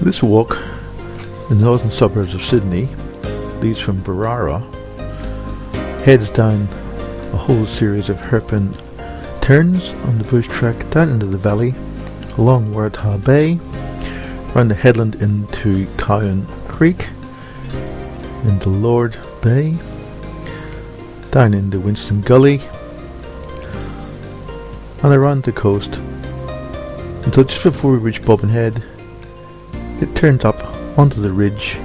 This walk in the northern suburbs of Sydney leads from Berowra, heads down a whole series of hairpin turns on the bush track down into the valley, along Waratah Bay, round the headland into Cowan Creek, into Lord Bay, down into Winston Gully, and around the coast until just before we reach Bobbin Head. It turns up onto the ridge,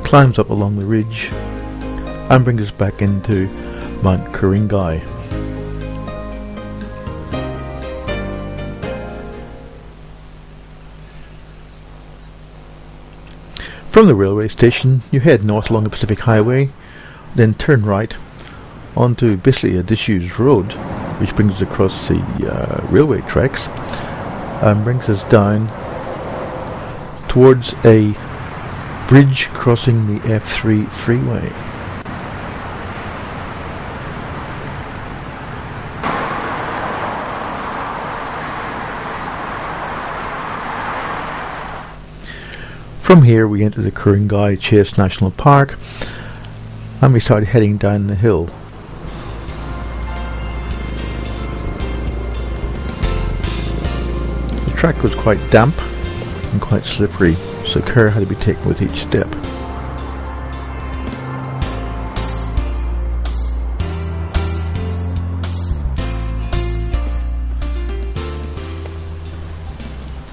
climbs up along the ridge, and brings us back into Mount Kuring-gai. From the railway station, you head north along the Pacific Highway, then turn right onto basically a disused road, which brings us across the railway tracks and brings us down towards a bridge crossing the F3 freeway. From here we enter the Kuring-gai Chase National Park and we start heading down the hill. The track was quite damp and quite slippery, so care had to be taken with each step.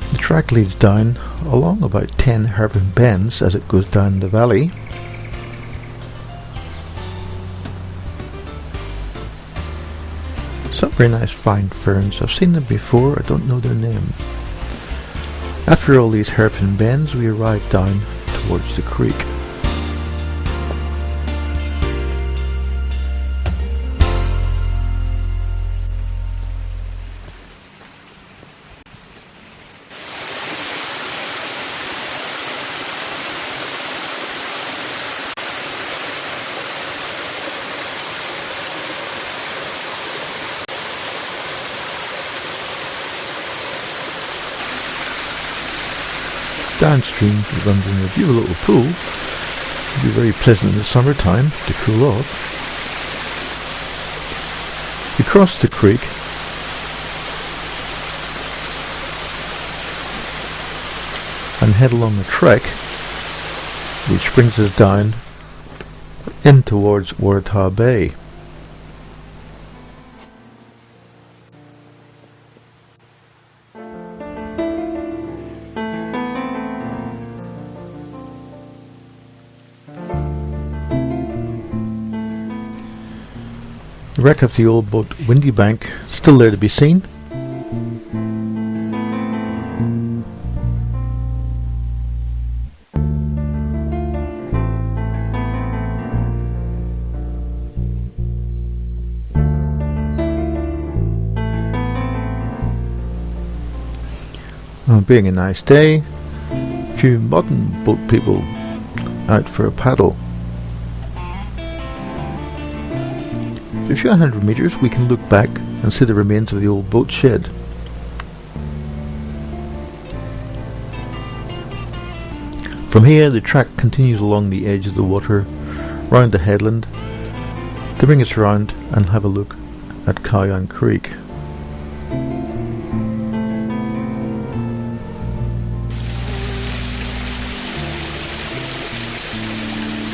The track leads down along about 10 hairpin bends as it goes down the valley. Some very nice fine ferns. I've seen them before, I don't know their name. After all these hairpin bends, we arrive down towards the creek. Downstream it runs in a beautiful little pool. It'll be very pleasant in the summertime to cool off. We cross the creek and head along the trek, which brings us down in towards Waratah Bay. The wreck of the old boat Windy Bank still there to be seen. Being a nice day, a few modern boat people out for a paddle. A few hundred metres we can look back and see the remains of the old boat shed. From here the track continues along the edge of the water, round the headland, to bring us round and have a look at Cowan Creek.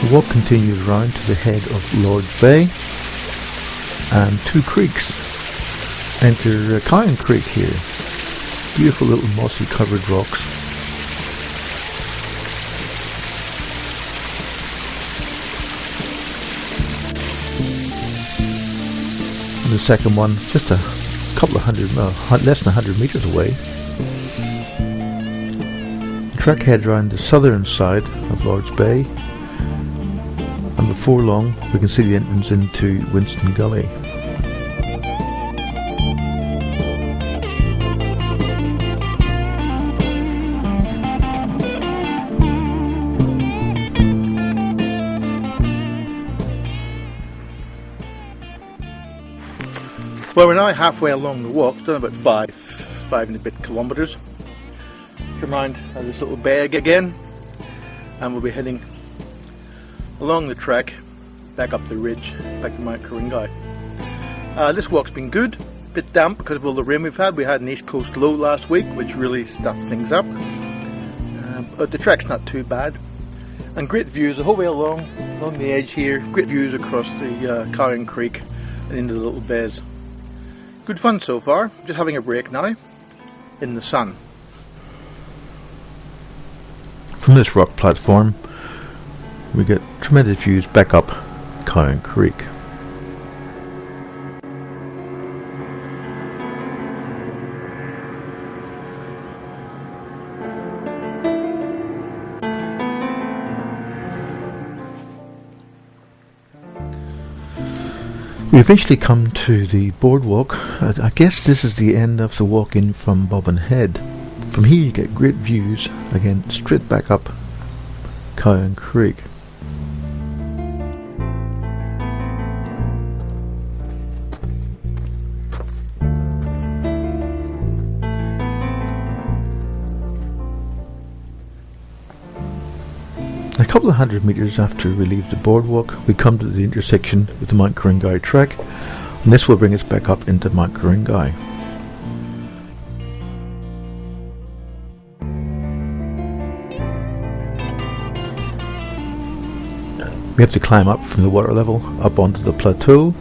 The walk continues round to the head of Lord's Bay, and two creeks enter Cowan Creek here. Beautiful little mossy covered rocks. And the second one just a couple of hundred, less than 100 metres away. The track heads round the southern side of Lord's Bay, and before long we can see the entrance into Winston Gully. Well, we're now halfway along the walk, done about five and a bit kilometres. come round this little bay again, and we'll be heading along the track back up the ridge, back to Mount Kuring-gai. This walk's been good, a bit damp because of all the rain we've had. We had an east coast low last week, which really stuffed things up, but the track's not too bad, and great views the whole way along the edge here. Great views across the Cowan Creek and into the little bays. Good fun so far. Just having a break now in the sun. From this rock platform we get tremendous views back up Cowan Creek. We eventually come to the boardwalk. I guess this is the end of the walk in from Bobbin Head. From here you get great views, again straight back up Cowan Creek. A couple of 100 meters after we leave the boardwalk, we come to the intersection with the Mount Kuring-gai track, and this will bring us back up into Mount Kuring-gai. We have to climb up from the water level up onto the plateau,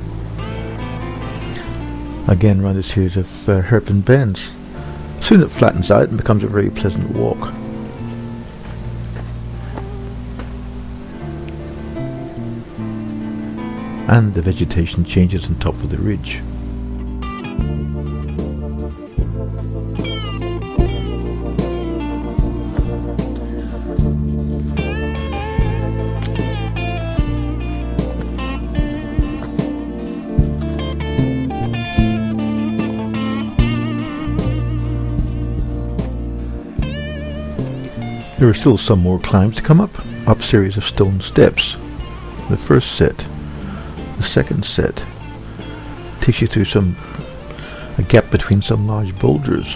again round a series of hairpin bends. Soon it flattens out and becomes a very pleasant walk. And the vegetation changes on top of the ridge. There are still some more climbs to come up a series of stone steps. The first set. The second set takes you through a gap between some large boulders.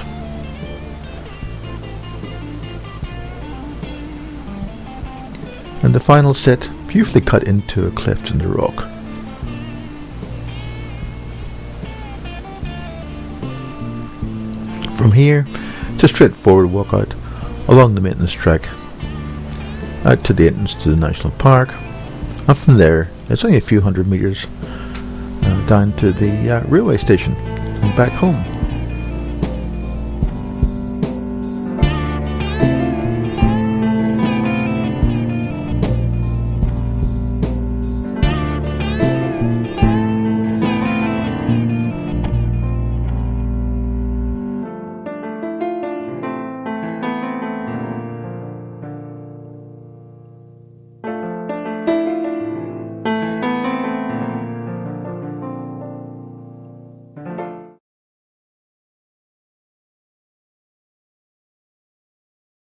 And the final set beautifully cut into a cleft in the rock. From here, it's a straightforward walk out along the maintenance track out to the entrance to the national park, and from there it's only a few hundred meters down to the railway station and back home.